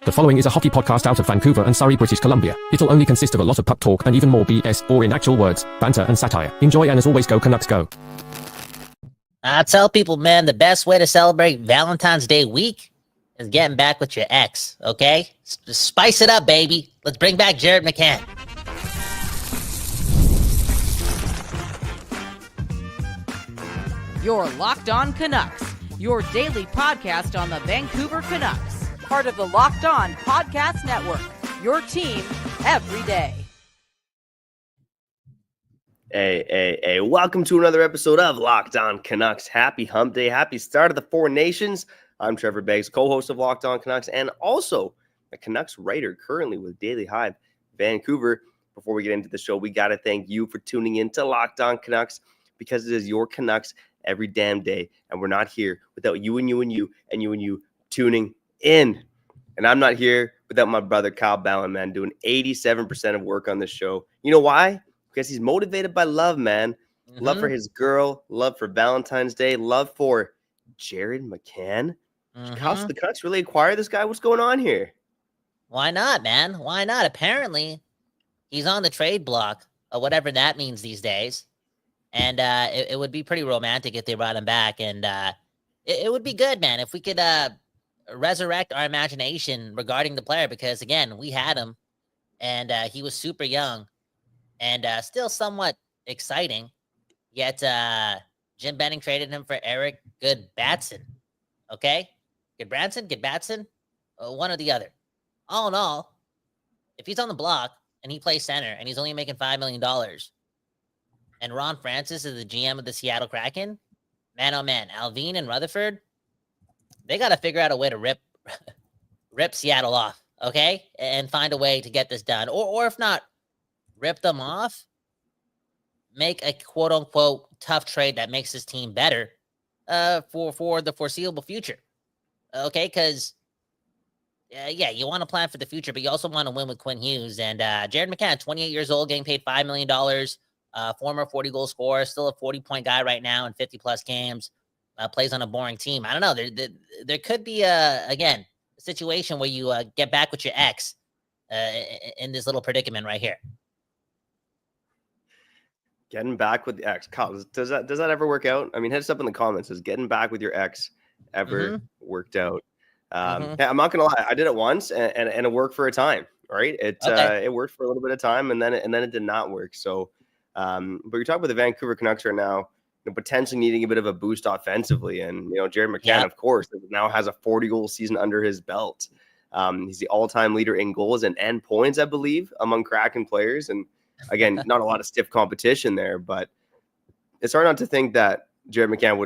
The following is a hockey podcast out of Vancouver and Surrey, British Columbia. It'll only consist of a lot of puck talk and even more BS, or in actual words, banter and satire. Enjoy, and as always, go Canucks go. I tell people, man, the best way to celebrate Valentine's Day week is getting back with your ex, okay? Just spice it up, baby. Let's bring back Jared McCann. You're Locked On Canucks, your daily podcast on the Vancouver Canucks, part of the Locked On Podcast Network, your team every day. Hey, welcome to another episode of Locked On Canucks. Happy hump day, happy start of the Four Nations. I'm Trevor Beggs, co-host of Locked On Canucks, and also a Canucks writer currently with Daily Hive Vancouver. Before we get into the show, we got to thank you for tuning in to Locked On Canucks, because it is your Canucks every damn day, and we're not here without you and you and you and you and you tuning in. And I'm not here without my brother Kyle Ballin, man, doing 87% of work on this show. You know why? Because he's motivated by love, man. Love for his girl, love for Valentine's Day, love for Jared McCann. How should the Canucks really acquire this guy? What's going on here? Why not, man? Why not? Apparently, he's on the trade block, or whatever that means these days. And it would be pretty romantic if they brought him back. And it would be good, man, if we could resurrect our imagination regarding the player. Because, again, we had him, and he was super young and still somewhat exciting. Yet Jim Benning traded him for Eric Goodbatson. Okay? Goodbatson? One or the other. All in all, if he's on the block and he plays center and he's only making $5 million, and Ron Francis is the GM of the Seattle Kraken, man, oh man, Alvin and Rutherford, they got to figure out a way to rip Seattle off, okay? And find a way to get this done. Or if not, rip them off, make a quote-unquote tough trade that makes this team better for the foreseeable future, okay? Because, yeah, you want to plan for the future, but you also want to win with Quinn Hughes. And Jared McCann, 28 years old, getting paid $5 million, former 40-goal scorer, still a 40-point guy right now in 50-plus games, plays on a boring team. I don't know. There could be, again, a situation where you get back with your ex in this little predicament right here. Getting back with the ex. Kyle, does that ever work out? I mean, hit us up in the comments. Has getting back with your ex ever worked out? Yeah, I'm not going to lie. I did it once, and it worked for a time, right? It worked for a little bit of time, and then it did not work. So, but you're talking about the Vancouver Canucks right now, potentially needing a bit of a boost offensively. And, Jared McCann, of course, now has a 40-goal season under his belt. He's the all-time leader in goals and points, I believe, among Kraken players. And again, not a lot of stiff competition there, but it's hard not to think that Jared McCann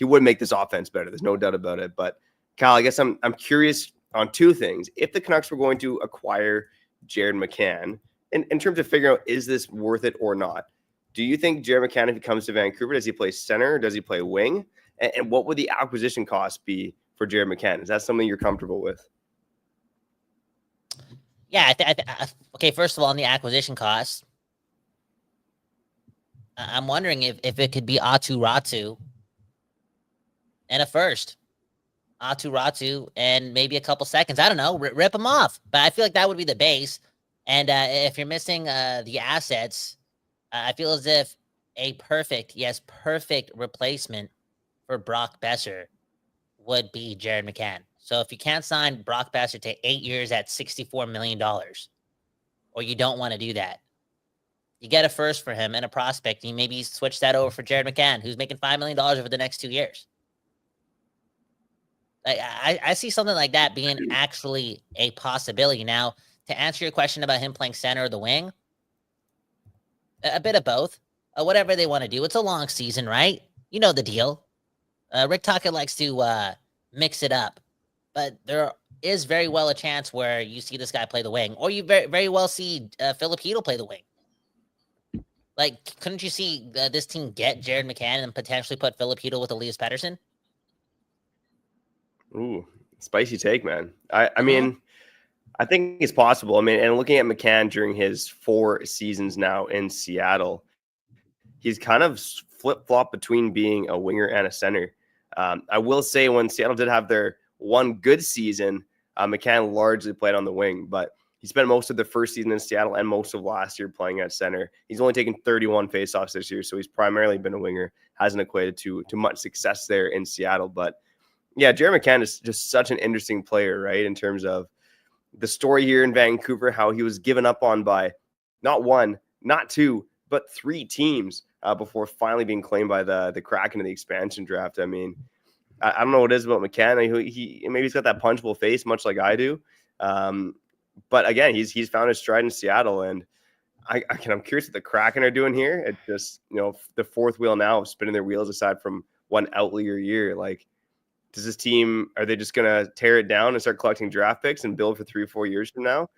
would make this offense better. There's no doubt about it. But Kyle, I guess I'm curious on two things. If the Canucks were going to acquire Jared McCann, in terms of figuring out, is this worth it or not? Do you think Jared McCann, if he comes to Vancouver, does he play center or does he play wing? And what would the acquisition cost be for Jared McCann? Is that something you're comfortable with? Yeah. Okay, first of all, on the acquisition cost, I'm wondering if it could be Ratu and a first. Ratu and maybe a couple seconds. I don't know. Rip him off. But I feel like that would be the base. And if you're missing the assets, I feel as if a perfect replacement for Brock Besser would be Jared McCann. So if you can't sign Brock Besser to 8 years at $64 million, or you don't want to do that, you get a first for him and a prospect. You maybe switch that over for Jared McCann, who's making $5 million over the next 2 years. I see something like that being actually a possibility. Now, to answer your question about him playing center or the wing, a bit of both. Whatever they want to do. It's a long season, right? You know the deal. Rick Tocchet likes to mix it up. But there is very well a chance where you see this guy play the wing. Or you very, very well see Philip Hedl play the wing. Like, couldn't you see this team get Jared McCann and potentially put Philip Hedl with Elias Pettersson? Ooh, spicy take, man. I mean, I think it's possible. I mean, and looking at McCann during his 4 seasons now in Seattle, he's kind of flip-flop between being a winger and a center. I will say when Seattle did have their one good season, McCann largely played on the wing, but he spent most of the first season in Seattle and most of last year playing at center. He's only taken 31 faceoffs this year, so he's primarily been a winger. Hasn't equated to much success there in Seattle. But yeah, Jared McCann is just such an interesting player, right? In terms of the story here in Vancouver, how he was given up on by not one, not two, but 3 teams before finally being claimed by the Kraken in the expansion draft. I mean, I don't know what it is about McCann. He maybe he's got that punchable face, much like I do. But again, he's found his stride in Seattle, and I'm curious what the Kraken are doing here. It's just, the fourth wheel now of spinning their wheels aside from one outlier year. Like, does this team, are they just going to tear it down and start collecting draft picks and build for 3 or 4 years from now?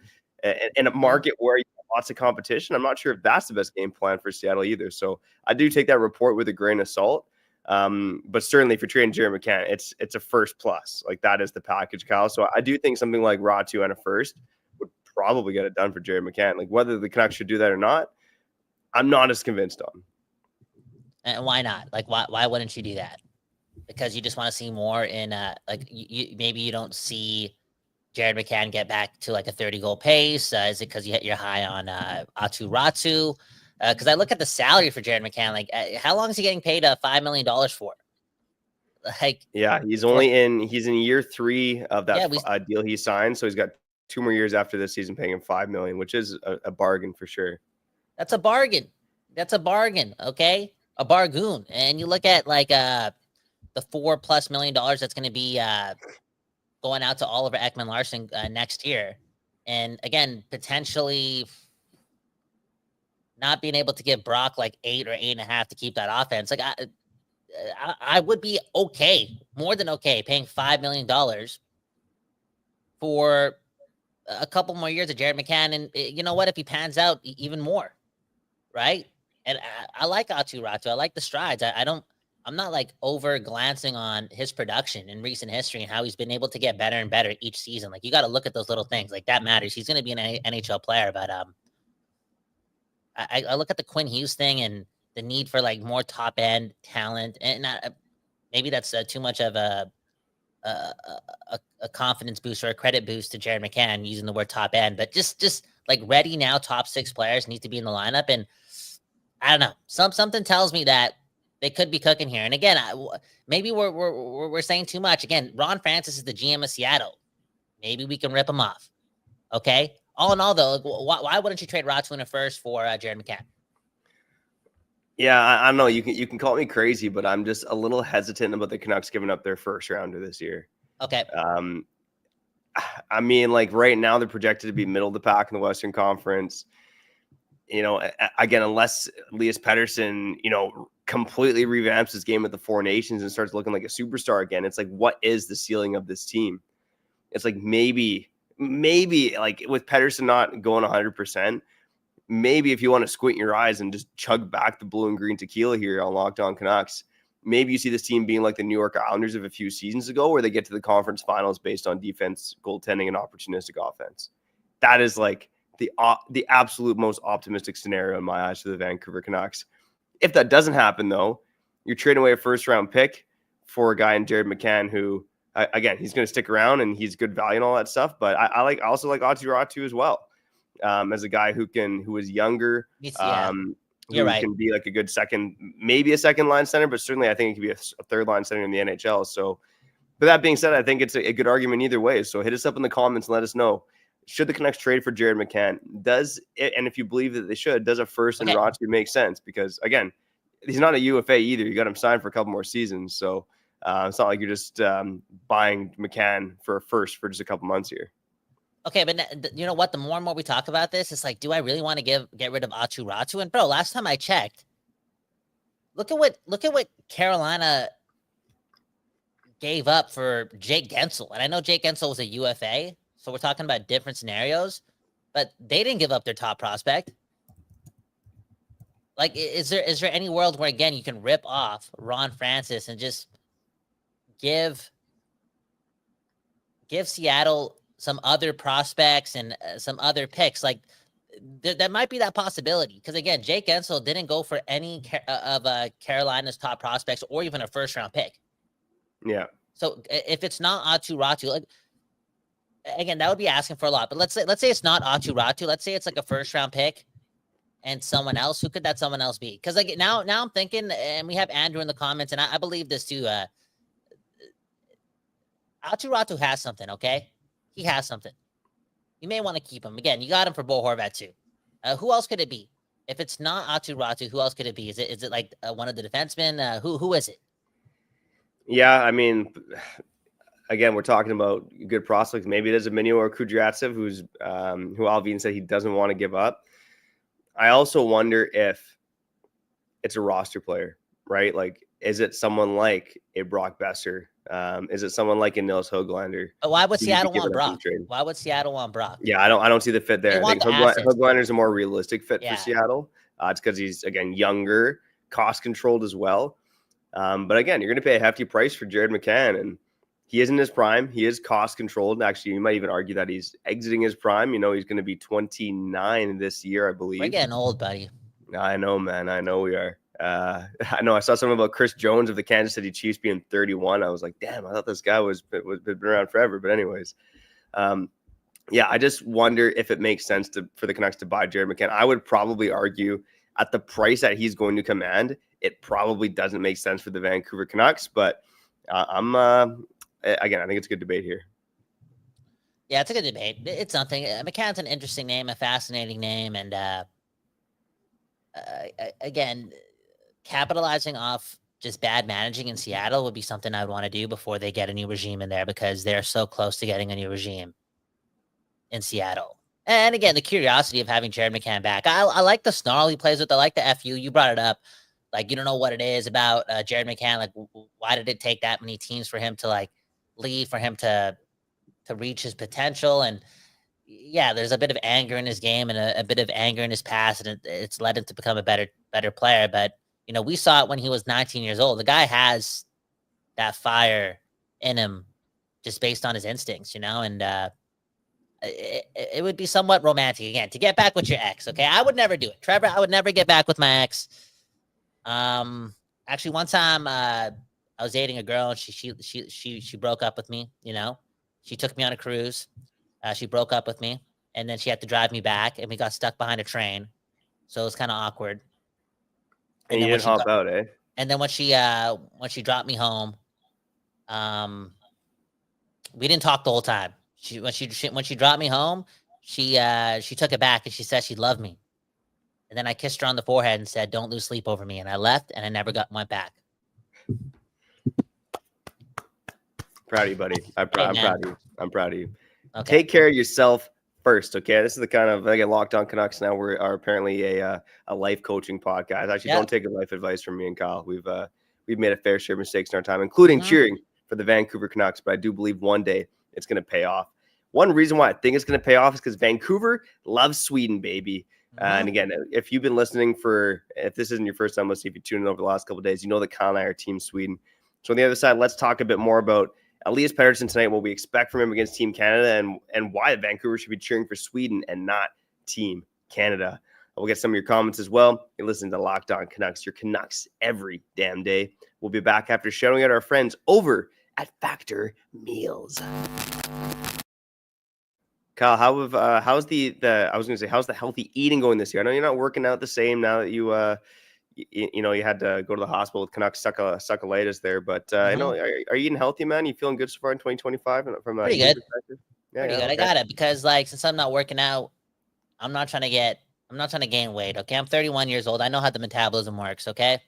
In a market where you have lots of competition, I'm not sure if that's the best game plan for Seattle either. So I do take that report with a grain of salt. But certainly if you're trading Jared McCann, it's a first plus. Like, that is the package, Kyle. So I do think something like Ratu and a first would probably get it done for Jared McCann. Like, whether the Canucks should do that or not, I'm not as convinced on. And why not? Like, why wouldn't you do that? Because you just want to see more in maybe you don't see Jared McCann get back to like a 30-goal pace. Is it because you're high on Ratu? Because I look at the salary for Jared McCann. Like, how long is he getting paid $5 million for? Like, yeah, he's in year 3 of that deal he signed. So he's got 2 more years after this season, paying him $5 million, which is a bargain for sure. That's a bargain. Okay, a bargoon. And you look at like the $4+ million that's going to be going out to Oliver Ekman-Larsson next year, and again, potentially not being able to give Brock like 8 or 8.5 to keep that offense. Like, I would be okay, more than okay, paying $5 million for a couple more years of Jared McCann. And you know what? If he pans out, even more, right? And I like Ratu. I like the strides. I'm not like over glancing on his production in recent history and how he's been able to get better and better each season. Like, you got to look at those little things. Like, that matters. He's going to be an NHL player, but I look at the Quinn Hughes thing and the need for like more top end talent, and maybe that's too much of a confidence boost or a credit boost to Jared McCann using the word top end, but just like ready now, top 6 players need to be in the lineup. And I don't know, something tells me that they could be cooking here. And again, maybe we're saying too much. Again, Ron Francis is the GM of Seattle. Maybe we can rip him off. Okay. All in all, though, why wouldn't you trade Ratu in a first for Jared McCann? Yeah, I don't know. You can call me crazy, but I'm just a little hesitant about the Canucks giving up their first rounder this year. Okay. I mean, like, right now they're projected to be middle of the pack in the Western Conference. Again, unless Elias Pettersson, completely revamps his game at the Four Nations and starts looking like a superstar again, it's like, what is the ceiling of this team? It's like maybe like with Pettersson not going 100%, maybe if you want to squint your eyes and just chug back the blue and green tequila here on Locked On Canucks, maybe you see this team being like the New York Islanders of a few seasons ago, where they get to the conference finals based on defense, goaltending, and opportunistic offense. That is like the absolute most optimistic scenario in my eyes for the Vancouver Canucks. If that doesn't happen, though, you're trading away a first-round pick for a guy in Jared McCann who, again, he's going to stick around and he's good value and all that stuff. But I also like Ratu as well, as a guy who is younger. You're right. Can be like a good maybe a second line center, but certainly I think it could be a third line center in the NHL. So, but that being said, I think it's a good argument either way. So hit us up in the comments and let us know. Should the Canucks trade for Jared McCann? And if you believe that they should, does a first and Ratu make sense? Because again, he's not a UFA either. You got him signed for a couple more seasons. So it's not like you're just buying McCann for a first for just a couple months here. Okay, but you know what? The more and more we talk about this, it's like, do I really want to get rid of Ratu? And bro, last time I checked, look at what Carolina gave up for Jake Gensel. And I know Jake Gensel was a UFA, so we're talking about different scenarios, but they didn't give up their top prospect. Like, is there any world where, again, you can rip off Ron Francis and just give Seattle some other prospects and some other picks? Like, that might be that possibility. Because again, Jake Gensel didn't go for any of Carolina's top prospects or even a first round pick. Yeah. So if it's not Ratu, like, again, that would be asking for a lot. But let's say it's not Ratu. Let's say it's like a first round pick and someone else. Who could that someone else be? Because like now I'm thinking, and we have Andrew in the comments, and I believe this too. Ratu has something. Okay, he has something. You may want to keep him. Again, you got him for Bo Horvat too. Who else could it be? If it's not Ratu, who else could it be? Is it like one of the defensemen? Who is it? Yeah, I mean, again, we're talking about good prospects. Maybe it is a Minio or Kudryavtsev, who Alvin said he doesn't want to give up. I also wonder if it's a roster player, right? Like, is it someone like a Brock Besser? Is it someone like a Nils Höglander? But why would Seattle want Brock? Why would Seattle want Brock? Yeah, I don't see the fit there. I think Höglander's a more realistic fit for Seattle. It's because he's, again, younger, cost controlled as well. But again, you're going to pay a hefty price for Jared McCann, and he is in his prime. He is cost controlled. Actually, you might even argue that he's exiting his prime. You know, he's going to be 29 this year, I believe. We're getting old, buddy. I know, man. I know we are. I know I saw something about Chris Jones of the Kansas City Chiefs being 31. I was like, damn, I thought this guy was been around forever. But anyways, yeah, I just wonder if it makes sense for the Canucks to buy Jared McCann. I would probably argue at the price that he's going to command, it probably doesn't make sense for the Vancouver Canucks. But again, I think it's a good debate here. Yeah, it's a good debate. It's something. McCann's an interesting name, a fascinating name, and again, capitalizing off just bad managing in Seattle would be something I would want to do before they get a new regime in there, because they're so close to getting a new regime in Seattle. And again, the curiosity of having Jared McCann back. I like the snarl he plays with. I like the FU. You brought it up. Like, you don't know what it is about Jared McCann. Like, why did it take that many teams for him to like leave, for him to reach his potential? And yeah, there's a bit of anger in his game and a bit of anger in his past, and it's led him to become a better player. But you know, we saw it when he was 19 years old. The guy has that fire in him just based on his instincts, you know, and it would be somewhat romantic, again, to get back with your ex. Okay. I would never do it. Trevor, I would never get back with my ex. Actually, one time I was dating a girl, and she broke up with me, you know. She took me on a cruise. She broke up with me, and then she had to drive me back, and we got stuck behind a train. So it was kind of awkward. And you didn't hop out, eh? And then when she dropped me home, we didn't talk the whole time. When she dropped me home, she took it back, and she said she loved me. And then I kissed her on the forehead and said, "Don't lose sleep over me." And I left, and I never went back. Proud of you, buddy. I'm proud of you. I'm proud of you. Okay. Take care of yourself first, okay? This is the kind of, like, Locked On Canucks now. We are apparently a life coaching podcast. Actually, don't take life advice from me and Kyle. We've made a fair share of mistakes in our time, including cheering for the Vancouver Canucks. But I do believe one day it's going to pay off. One reason why I think it's going to pay off is because Vancouver loves Sweden, baby. And again, if you've been listening if this isn't your first time listening, if you tuned in over the last couple of days, you know that Kyle and I are Team Sweden. So on the other side, let's talk a bit more about Elias Pettersson tonight, what we expect from him against Team Canada, and why Vancouver should be cheering for Sweden and not Team Canada. We'll get some of your comments as well. You're listening to Locked On Canucks, your Canucks every damn day. We'll be back after shouting out our friends over at Factor Meals. Kyle, how's the healthy eating going this year? I know you're not working out the same now that you had to go to the hospital with Canucks succolitis there, but I know, are you eating healthy, man? You feeling good so far in 2025 from a pretty good perspective? Pretty good. Okay. I got it, because like, since I'm not working out, I'm not trying to gain weight. Okay. I'm 31 years old. I know how the metabolism works. Okay.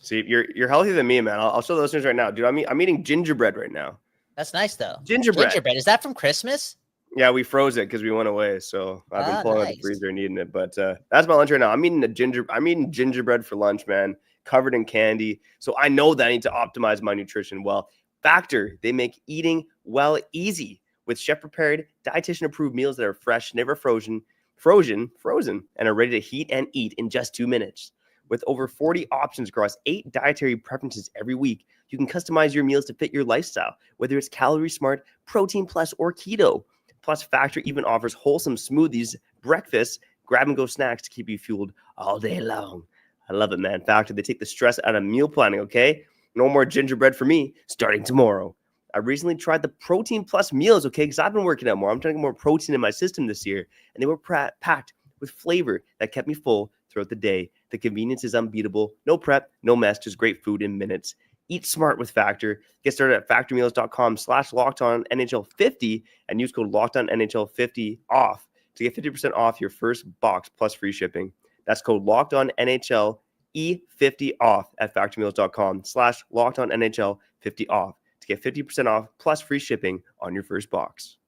See, you're healthier than me, man. I'll show the listeners right now, dude. I'm eating gingerbread right now. That's nice though. Gingerbread. Is that from Christmas? Yeah, we froze it because we went away. So I've been pulling out the freezer and eating it. But that's my lunch right now. I'm eating gingerbread for lunch, man, covered in candy. So I know that I need to optimize my nutrition. Well, Factor, they make eating well easy with chef-prepared, dietitian-approved meals that are fresh, never frozen, and are ready to heat and eat in just 2 minutes. With over 40 options across 8 dietary preferences every week, you can customize your meals to fit your lifestyle, whether it's calorie smart, protein plus, or keto. Plus, Factor even offers wholesome smoothies, breakfast, grab-and-go snacks to keep you fueled all day long. I love it, man. Factor, they take the stress out of meal planning, okay? No more gingerbread for me starting tomorrow. I recently tried the Protein Plus meals, okay, because I've been working out more. I'm trying to get more protein in my system this year, and they were packed with flavor that kept me full throughout the day. The convenience is unbeatable. No prep, no mess, just great food in minutes. Eat smart with Factor. Get started at factormeals.com/LockedOnNHL50 and use code LockedOnNHL50 off to get 50% off your first box plus free shipping. That's code LockedOnNHLE50 off at factormeals.com/LockedOnNHL50 off to get 50% off plus free shipping on your first box.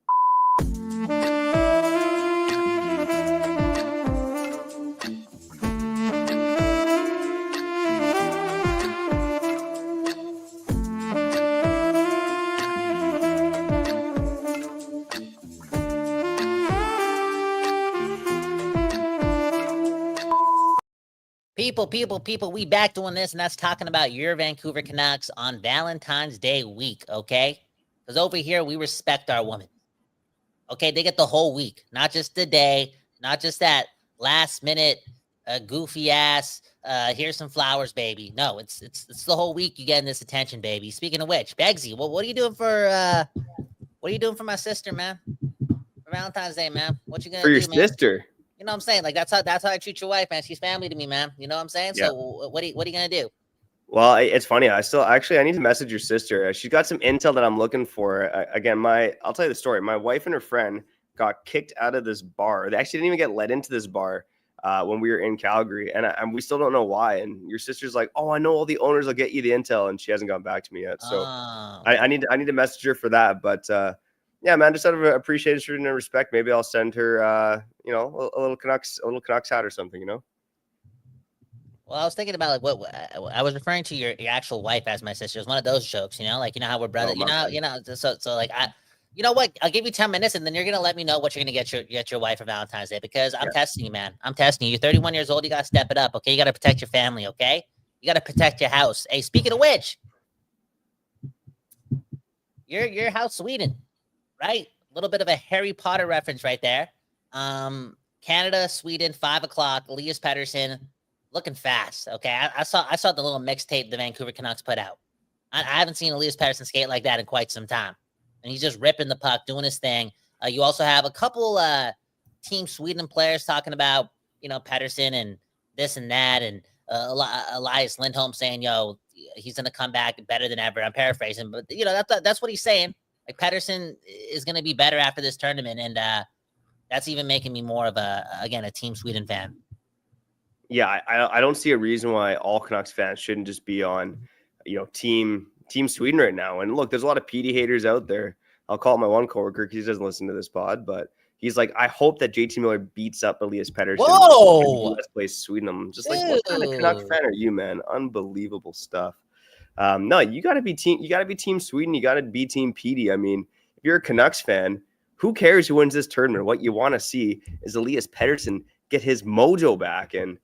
People, we back doing this, and that's talking about your Vancouver Canucks on Valentine's Day week, okay? Because over here, we respect our women. Okay, they get the whole week, not just the day, not just that last minute, goofy ass, here's some flowers, baby. No, it's the whole week you getting this attention, baby. Speaking of which, Begsy, what are you doing for my sister, man? For Valentine's Day, man. What you gonna do, for your man? sister? You know what I'm saying? Like that's how I treat your wife, man. She's family to me, man. You know what I'm saying? Yeah. So what are you gonna do? Well, it's funny. I need to message your sister. She's got some intel that I'm looking for. Again, I'll tell you the story. My wife and her friend got kicked out of this bar. They actually didn't even get let into this bar when we were in Calgary, and we still don't know why. And your sister's like, "Oh, I know all the owners. I'll get you the intel," and she hasn't gotten back to me yet. So I need to message her for that. But yeah, man, just out of appreciation and respect, maybe I'll send her, a little Canucks hat or something, you know. Well, I was thinking about like what I was referring to your actual wife as my sister. It was one of those jokes, you know, like you know how we're brothers, you know. So like you know what? I'll give you 10 minutes, and then you're gonna let me know what you're gonna get your wife for Valentine's Day because I'm testing you, man. I'm testing you. You're 31 years old. You gotta step it up, okay? You gotta protect your family, okay? You gotta protect your house. Hey, speaking of which, your house, Sweden, right? A little bit of a Harry Potter reference right there. Canada, Sweden, 5:00. Elias Pettersson. Looking fast, okay. I saw the little mixtape the Vancouver Canucks put out. I haven't seen Elias Pettersson skate like that in quite some time, and he's just ripping the puck, doing his thing. You also have a couple Team Sweden players talking about Pettersson and this and that, and Elias Lindholm saying, "Yo, he's gonna come back better than ever." I'm paraphrasing, but that's what he's saying. Like Pettersson is gonna be better after this tournament, and that's even making me more of a Team Sweden fan. Yeah, I don't see a reason why all Canucks fans shouldn't just be on, Team Sweden right now. And look, there's a lot of PD haters out there. I'll call my one coworker because he doesn't listen to this pod, but he's like, I hope that JT Miller beats up Elias Pettersson. Whoa! Let's play Sweden. I'm just like, what kind of Canuck fan are you, man? Unbelievable stuff. No, you gotta be Team Sweden. You gotta be Team PD. I mean, if you're a Canucks fan, who cares who wins this tournament? What you want to see is Elias Pettersson get his mojo back. And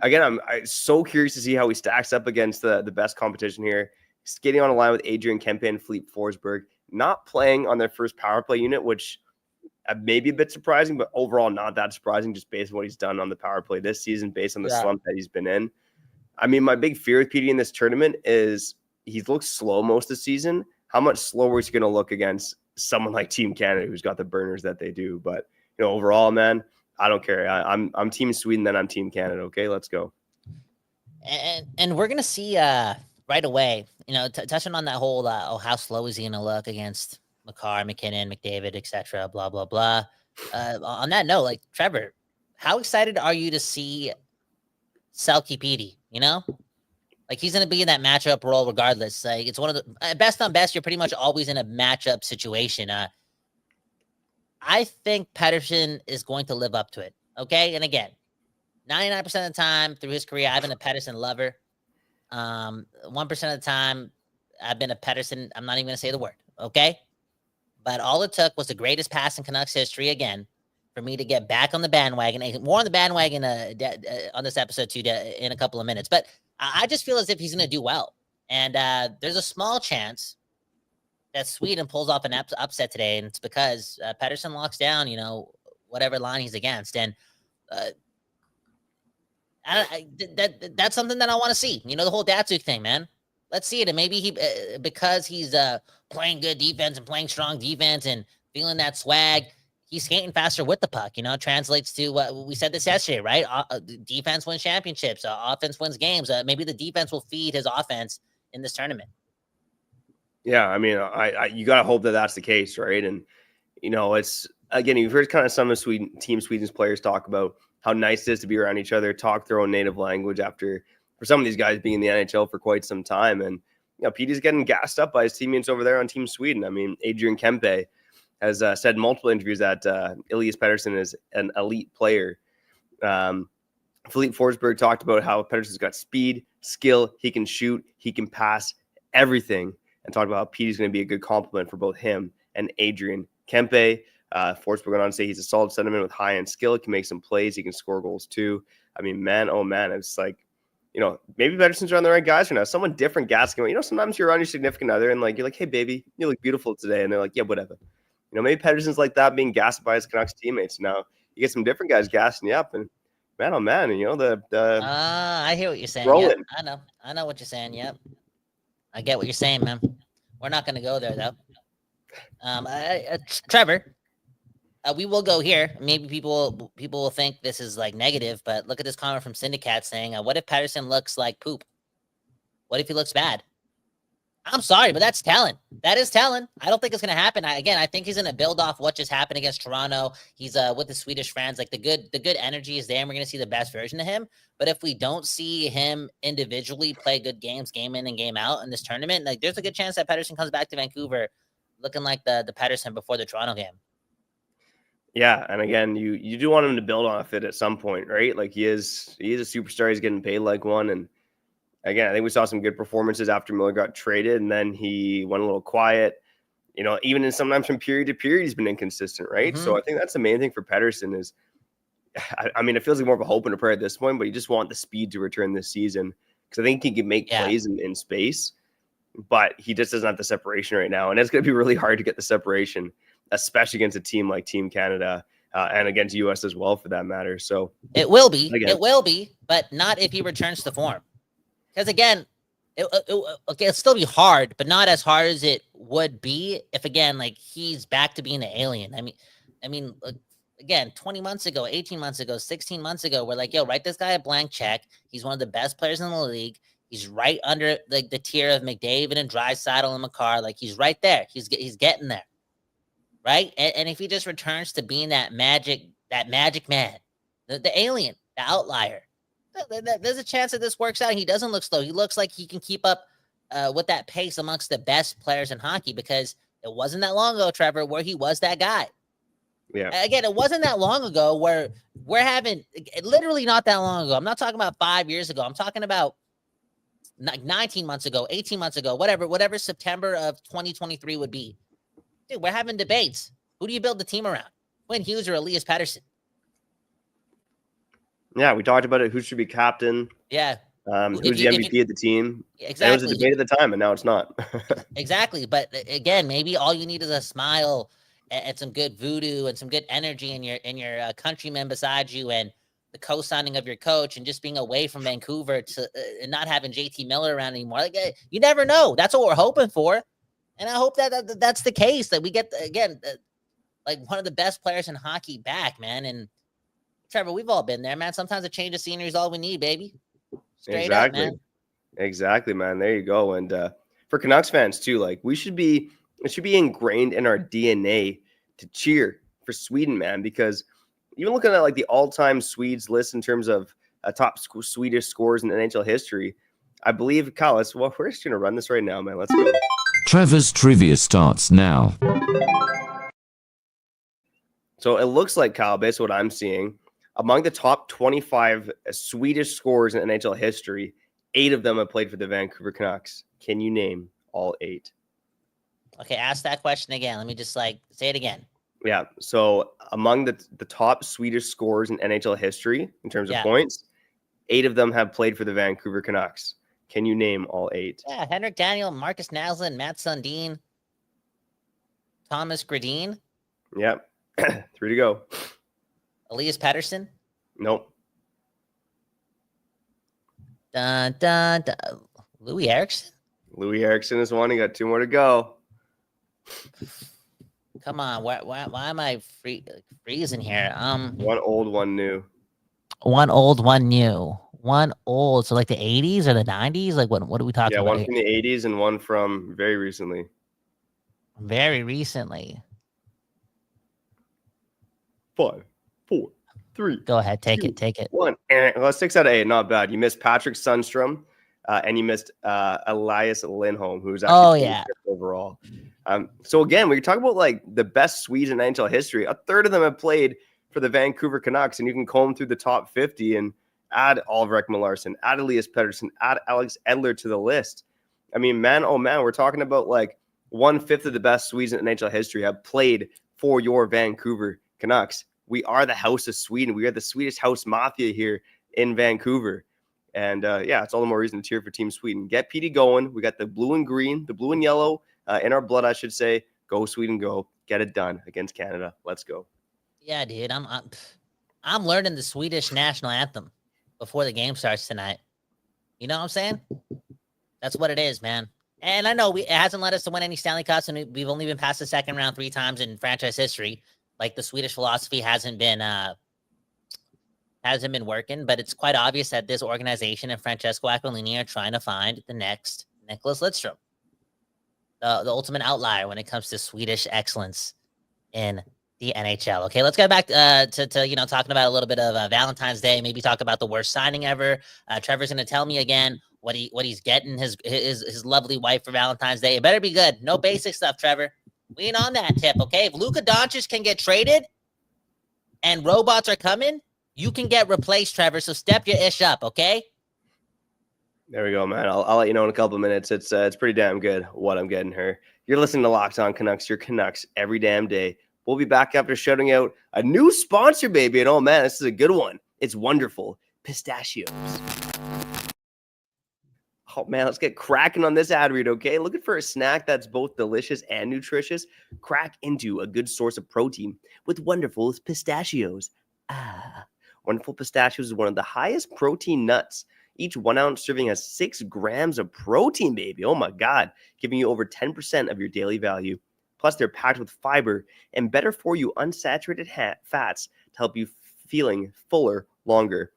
again, I'm so curious to see how he stacks up against the best competition here. Skating on a line with Adrian Kempe and Philippe Forsberg, not playing on their first power play unit, which may be a bit surprising, but overall not that surprising just based on what he's done on the power play this season, based on the slump that he's been in. I mean, my big fear with PD in this tournament is he's looked slow most of the season. How much slower is he going to look against someone like Team Canada who's got the burners that they do? But, overall, man, I don't care. I'm Team Sweden, then I'm Team Canada. Okay, let's go. And we're gonna see right away. Touching on that whole how slow is he gonna look against Makar, McKinnon, McDavid, etc. Blah blah blah. On that note, like Trevor, how excited are you to see Selke Petey? Like he's gonna be in that matchup role regardless. Like it's one of the best on best. You're pretty much always in a matchup situation. I think Pettersson is going to live up to it. Okay. And again, 99% of the time through his career, I've been a Pettersson lover. 1% of the time, I've been a Pettersson. I'm not even going to say the word. Okay. But all it took was the greatest pass in Canucks history again for me to get back on the bandwagon. More on the bandwagon on this episode too in a couple of minutes. But I just feel as if he's going to do well. And there's a small chance that Sweden pulls off an upset today, and it's because Pettersson locks down, whatever line he's against, and that's something that I want to see. The whole Datsuk thing, man. let's see it. And maybe he, because he's playing good defense and playing strong defense and feeling that swag, he's skating faster with the puck. Translates to what we said this yesterday, right? Defense wins championships. Offense wins games. Maybe the defense will feed his offense in this tournament. Yeah, I mean, you got to hope that that's the case, right? And it's again, you've heard kind of some of Sweden's players talk about how nice it is to be around each other, talk their own native language after for some of these guys being in the NHL for quite some time. And Petey's getting gassed up by his teammates over there on Team Sweden. I mean, Adrian Kempe has said in multiple interviews that Elias Pettersson is an elite player. Philippe Forsberg talked about how Pettersson's got speed, skill, he can shoot, he can pass, everything, and talked about how Petey's going to be a good complement for both him and Adrian Kempe. Forsberg went on to say he's a solid centerman with high-end skill. He can make some plays. He can score goals too. I mean, man, oh man, it's like, maybe Pettersson's around the right guys right now. Someone different gasking. Sometimes you're around your significant other and you're like, hey, baby, you look beautiful today. And they're like, yeah, whatever. Maybe Pettersson's like that, being gassed by his Canucks teammates. Now you get some different guys gassing you up, and man, oh man, I hear what you're saying. Yep. I know what you're saying. Yep, I get what you're saying, man. We're not going to go there though. Trevor, we will go here. Maybe people will think this is like negative, but look at this comment from Syndicat saying, "What if Pettersson looks like poop? What if he looks bad?" I'm sorry, but that's talent. That is talent. I don't think it's going to happen. I think he's going to build off what just happened against Toronto. He's with the Swedish fans. Like the good energy is there, and we're going to see the best version of him. But if we don't see him individually play good games, game in and game out in this tournament, like there's a good chance that Pettersson comes back to Vancouver looking like the Pettersson before the Toronto game. Yeah, and again, you do want him to build off it at some point, right? Like he is a superstar. He's getting paid like one, and again, I think we saw some good performances after Miller got traded, and then he went a little quiet. Even sometimes from period to period, he's been inconsistent, right? Mm-hmm. So I think that's the main thing for Pettersson is, I mean, it feels like more of a hope and a prayer at this point, but you just want the speed to return this season because I think he can make plays in space, but he just doesn't have the separation right now, and it's going to be really hard to get the separation, especially against a team like Team Canada and against US as well, for that matter. So it will be, but not if he returns to form. Because again, it'll still be hard, but not as hard as it would be if, again, like he's back to being an alien. I mean, again, 20 months ago, 18 months ago, 16 months ago, we're like, yo, write this guy a blank check. He's one of the best players in the league. He's right under like the tier of McDavid and Draisaitl and McCarr. Like he's right there. He's getting there, right? And if he just returns to being that magic man, the alien, the outlier. There's a chance that this works out. He doesn't look slow. He looks like he can keep up with that pace amongst the best players in hockey because it wasn't that long ago, Trevor, where he was that guy. Yeah. Again, it wasn't that long ago where we're having literally not that long ago. I'm not talking about 5 years ago. I'm talking about 19 months ago, 18 months ago, whatever September of 2023 would be. Dude, we're having debates. Who do you build the team around? Quinn Hughes or Elias Pettersson? Yeah, we talked about it. Who should be captain? Yeah. Who's the MVP of the team? Exactly. And it was a debate at the time, and now it's not. Exactly. But again, maybe all you need is a smile and some good voodoo and some good energy in your countrymen beside you and the co-signing of your coach and just being away from Vancouver to and not having JT Miller around anymore. Like you never know. That's what we're hoping for. And I hope that's the case, that we get, again, like one of the best players in hockey back, man. And Trevor, we've all been there, man. Sometimes a change of scenery is all we need, baby. Straight up, man. Exactly, man. There you go. And for Canucks fans too, like it should be ingrained in our DNA to cheer for Sweden, man. Because even looking at like the all-time Swedes list in terms of top Swedish scores in NHL history, I believe, Kyle, we're just gonna run this right now, man. Let's go. Trevor's trivia starts now. So it looks like, Kyle, based on what I'm seeing, among the top 25 Swedish scorers in NHL history, 8 of them have played for the Vancouver Canucks. Can you name all 8? Okay, ask that question again. Let me just say it again. Yeah. So among the top Swedish scorers in NHL history in terms of points, 8 of them have played for the Vancouver Canucks. Can you name all 8? Yeah, Henrik Daniel, Marcus Naslund, Matt Sundin, Thomas Gradin. Yep. 3 to go. Elias Pettersson. Nope. Dun, dun, dun. Louis Eriksson. Louis Eriksson is one. He got 2 more to go. Come on, why am I freezing here? One old, one new. One old, one new. One old, so like the 80s or the 90s? Like what are we talking Yeah, about? one from the 80s and one from very recently. Very recently. 5, 4, 3. Go ahead, take 2, it. 1. Well, 6 out of 8, not bad. You missed Patrick Sundstrom, and you missed Elias Lindholm, who's actually 25th overall. So again, we talk about like the best Swedes in NHL history. A third of them have played for the Vancouver Canucks, and you can comb through the top 50 and add Ulrik Ekman-Larsson, add Elias Pettersson, add Alex Edler to the list. I mean, man, oh man, we're talking about like 1/5 of the best Swedes in NHL history have played for your Vancouver Canucks. We are the House of Sweden. We are the Swedish House Mafia here in Vancouver. And yeah, it's all the more reason to cheer for Team Sweden. Get PD going. We got the blue and green, the blue and yellow in our blood, I should say. Go Sweden, go. Get it done against Canada. Let's go. Yeah, dude, I'm learning the Swedish national anthem before the game starts tonight. You know what I'm saying? That's what it is, man. And I know it hasn't led us to win any Stanley Cups, and we've only been past the second round 3 times in franchise history. Like the Swedish philosophy hasn't been working, but it's quite obvious that this organization and Francesco Aquilini are trying to find the next Nicholas Lidstrom, the ultimate outlier when it comes to Swedish excellence in the NHL. Okay, let's get back to talking about a little bit of Valentine's Day. Maybe talk about the worst signing ever. Trevor's going to tell me again what he's getting his lovely wife for Valentine's Day. It better be good. No basic stuff, Trevor. We ain't on that tip, okay? If Luka Doncic can get traded and robots are coming, you can get replaced, Trevor. So step your ish up, okay? There we go, man. I'll let you know in a couple of minutes. It's pretty damn good what I'm getting her. You're listening to Locked On Canucks, your Canucks every damn day. We'll be back after shouting out a new sponsor, baby. And oh man, this is a good one. It's wonderful. Pistachios. Oh man, let's get cracking on this ad read, okay? Looking for a snack that's both delicious and nutritious? Crack into a good source of protein with Wonderful Pistachios. Wonderful Pistachios is one of the highest protein nuts. Each 1 ounce serving has 6 grams of protein, baby. Oh my God, giving you over 10% of your daily value. Plus, they're packed with fiber and better for you unsaturated fats to help you feeling fuller longer.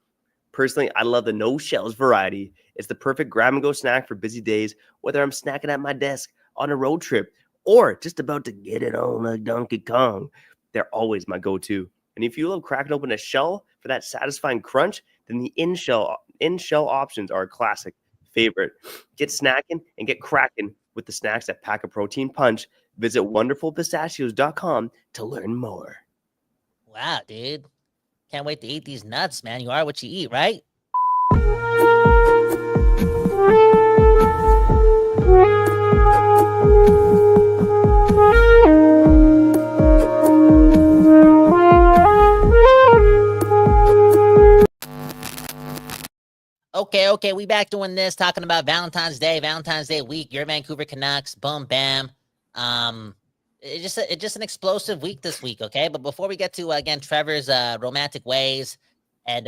Personally, I love the no shells variety. It's the perfect grab and go snack for busy days, whether I'm snacking at my desk, on a road trip, or just about to get it on like Donkey Kong. They're always my go-to. And if you love cracking open a shell for that satisfying crunch, then the in-shell options are a classic favorite. Get snacking and get cracking with the snacks that pack a protein punch. Visit wonderfulpistachios.com to learn more. Wow, dude. Can't wait to eat these nuts, man. You are what you eat, right? Okay, we back doing this, talking about Valentine's Day week, your Vancouver Canucks, boom, bam. It's just an explosive week this week, okay? But before we get to, again, Trevor's romantic ways and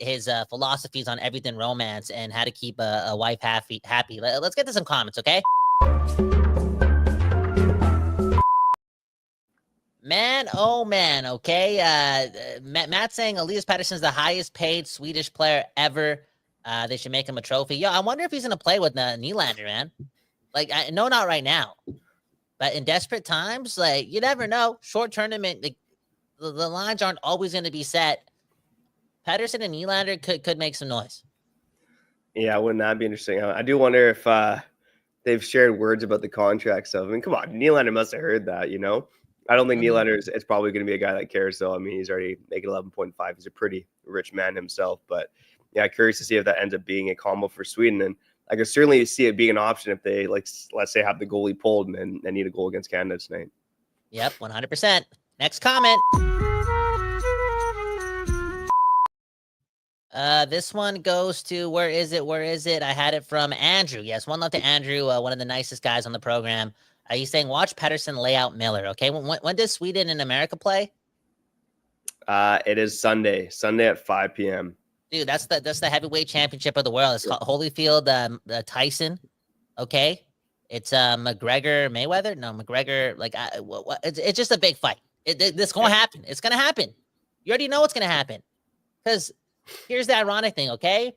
his philosophies on everything romance and how to keep a wife happy, let's get to some comments, okay? Man, oh man, okay? Matt saying Elias Pettersson's the highest paid Swedish player ever. They should make him a trophy. Yo, I wonder if he's going to play with Nylander, man. Like, no, not right now. But in desperate times, like, you never know. Short tournament, the lines aren't always going to be set. Pettersson and Nylander could make some noise. Yeah, wouldn't that be interesting? I do wonder if they've shared words about the contract stuff. I mean, come on, Nylander must have heard that, you know? I don't think Nylander is probably going to be a guy that cares, though. I mean, he's already making 11.5. He's a pretty rich man himself. But, yeah, curious to see if that ends up being a combo for Sweden. And I could certainly see it being an option if they, like, let's say, have the goalie pulled and need a goal against Canada tonight. Yep, 100%. Next comment. This one goes to, where is it? I had it from Andrew. Yes, one love to Andrew, one of the nicest guys on the program. He's saying, watch Pettersson lay out Miller, okay? When does Sweden and America play? It is Sunday at 5 p.m. Dude, that's the heavyweight championship of the world. It's called Holyfield Tyson, okay? It's McGregor Mayweather. No, McGregor. Like, it's just a big fight. This gonna happen. It's gonna happen. You already know what's gonna happen. Because here's the ironic thing, okay?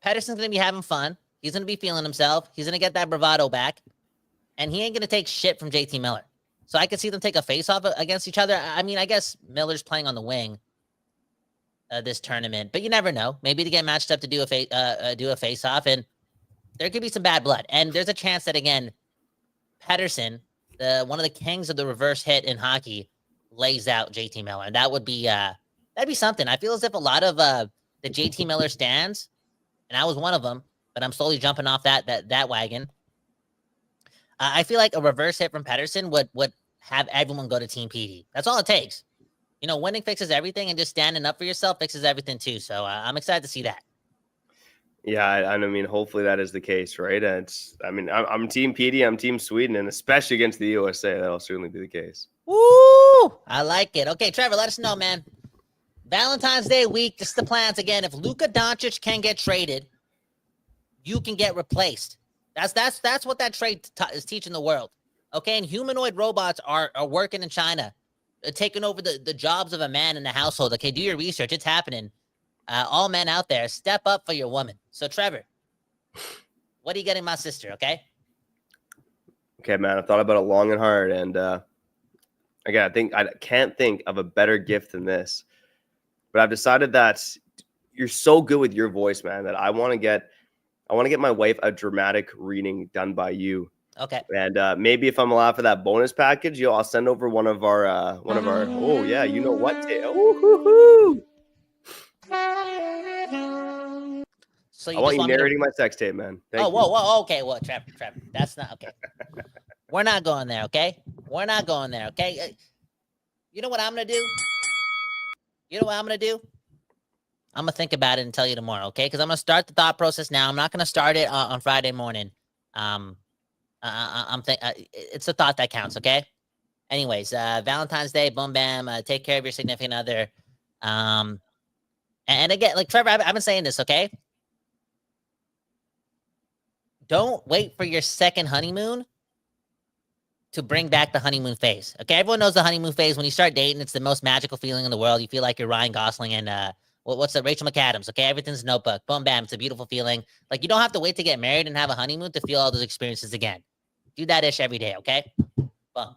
Pettersson's gonna be having fun. He's gonna be feeling himself. He's gonna get that bravado back, and he ain't gonna take shit from JT Miller. So I could see them take a face-off against each other. I mean, I guess Miller's playing on the wing this tournament, but you never know. Maybe to get matched up to do a face-off, and there could be some bad blood. And there's a chance that, again, Pettersson, one of the kings of the reverse hit in hockey, lays out JT Miller, and that would be that'd be something. I feel as if a lot of the JT Miller stands, and I was one of them, but I'm slowly jumping off that wagon. I feel like a reverse hit from Pettersson would have everyone go to Team PD. That's all it takes. You know, winning fixes everything, and just standing up for yourself fixes everything too. So I'm excited to see that. Yeah, I mean, hopefully that is the case, right? I'm Team PD, I'm Team Sweden, and especially against the USA, that'll certainly be the case. Woo! I like it. Okay, Trevor, let us know, man. Valentine's Day week, just the plans again. If Luka Doncic can get traded, you can get replaced. That's what that trade is teaching the world. Okay, and humanoid robots are working in China, taking over the jobs of a man in the household. Okay, do your research. It's happening. All men out there, step up for your woman. So, Trevor, what are you getting my sister, okay? Okay, man, I thought about it long and hard, and again, I can't think of a better gift than this. But I've decided that you're so good with your voice, man, that I want to get my wife a dramatic reading done by you. Okay. And maybe if I'm allowed for that bonus package, I'll send over one of our oh yeah, you know what? So I want you narrating my sex tape, man. Thank you. Whoa. Okay, well, Trevor, that's not okay. We're not going there, okay? We're not going there, okay? You know what I'm gonna do? I'm gonna think about it and tell you tomorrow, okay? Because I'm gonna start the thought process now. I'm not gonna start it on Friday morning. It's the thought that counts, okay? Anyways, Valentine's Day, boom, bam. Take care of your significant other. And again, like Trevor, I've been saying this, okay? Don't wait for your second honeymoon to bring back the honeymoon phase. Okay, everyone knows the honeymoon phase. When you start dating, it's the most magical feeling in the world. You feel like you're Ryan Gosling and what's the Rachel McAdams? Okay, everything's Notebook. Boom, bam. It's a beautiful feeling. Like you don't have to wait to get married and have a honeymoon to feel all those experiences again. Do that ish every day. Okay. Boom.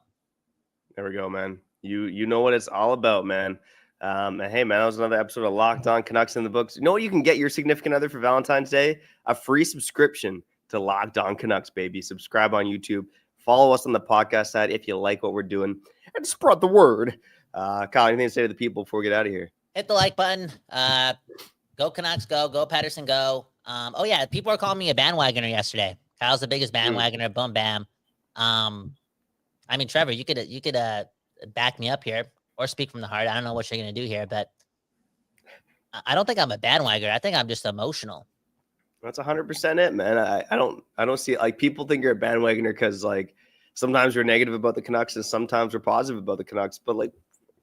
There we go, man. You know what it's all about, man. And hey, man, that was another episode of Locked On Canucks in the books. You know what you can get your significant other for Valentine's Day? A free subscription to Locked On Canucks, baby. Subscribe on YouTube. Follow us on the podcast side if you like what we're doing. And spread the word. Kyle, anything to say to the people before we get out of here? Hit the like button. Go Canucks, go. Go Pettersson, go. Oh, yeah, people are calling me a bandwagoner yesterday. Kyle's the biggest bandwagoner. Boom, bam. I mean, Trevor, you could back me up here or speak from the heart. I don't know what you're going to do here, but I don't think I'm a bandwagoner. I think I'm just emotional. That's 100% it, man. I don't see it. Like people think you're a bandwagoner because like sometimes we're negative about the Canucks and sometimes we're positive about the Canucks. But like,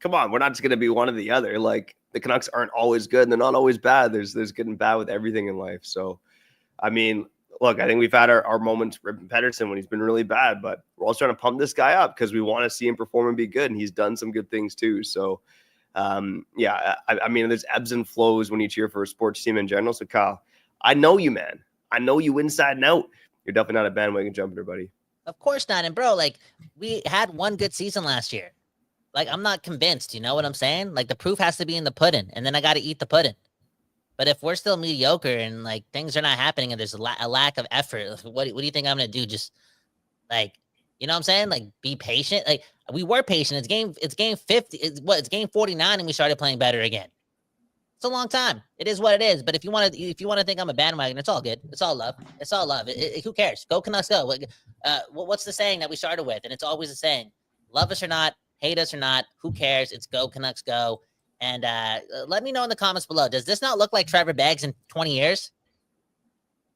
come on, we're not just going to be one or the other. Like the Canucks aren't always good and they're not always bad. There's good and bad with everything in life. So, I mean, look, I think we've had our moments with Pettersson when he's been really bad, but we're also trying to pump this guy up because we want to see him perform and be good. And he's done some good things too. So, yeah, I mean, there's ebbs and flows when you cheer for a sports team in general. So, Kyle, I know you, man. I know you inside and out. You're definitely not a bandwagon jumper, buddy. Of course not. And bro, like we had one good season last year. Like I'm not convinced. You know what I'm saying? Like the proof has to be in the pudding, and then I got to eat the pudding. But if we're still mediocre and like things are not happening and there's a lack of effort, what do you think I'm gonna do? Just like, you know what I'm saying? Like be patient. Like we were patient. It's game 50. It's game 49, and we started playing better again. It's a long time. It is what it is. But if you want to think I'm a bandwagon, it's all good. It's all love. It's all love. Who cares? Go Canucks, go. What's the saying that we started with? And it's always the saying: love us or not, hate us or not, who cares? It's go Canucks, go. And let me know in the comments below. Does this not look like Trevor Beggs in 20 years?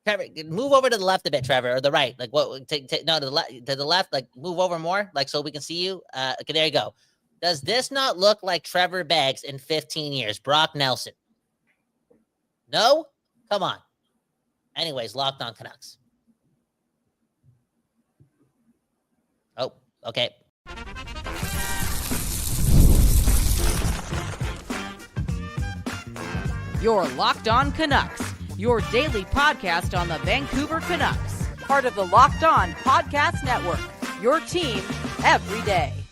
Trevor, move over to the left a bit, Trevor, or the right. Like what? No, to the left. Like move over more, like so we can see you. Okay, there you go. Does this not look like Trevor Beggs in 15 years? Brock Nelson. No? Come on. Anyways, Locked On Canucks. Okay. Your Locked On Canucks, your daily podcast on the Vancouver Canucks. Part of the Locked On Podcast Network, your team every day.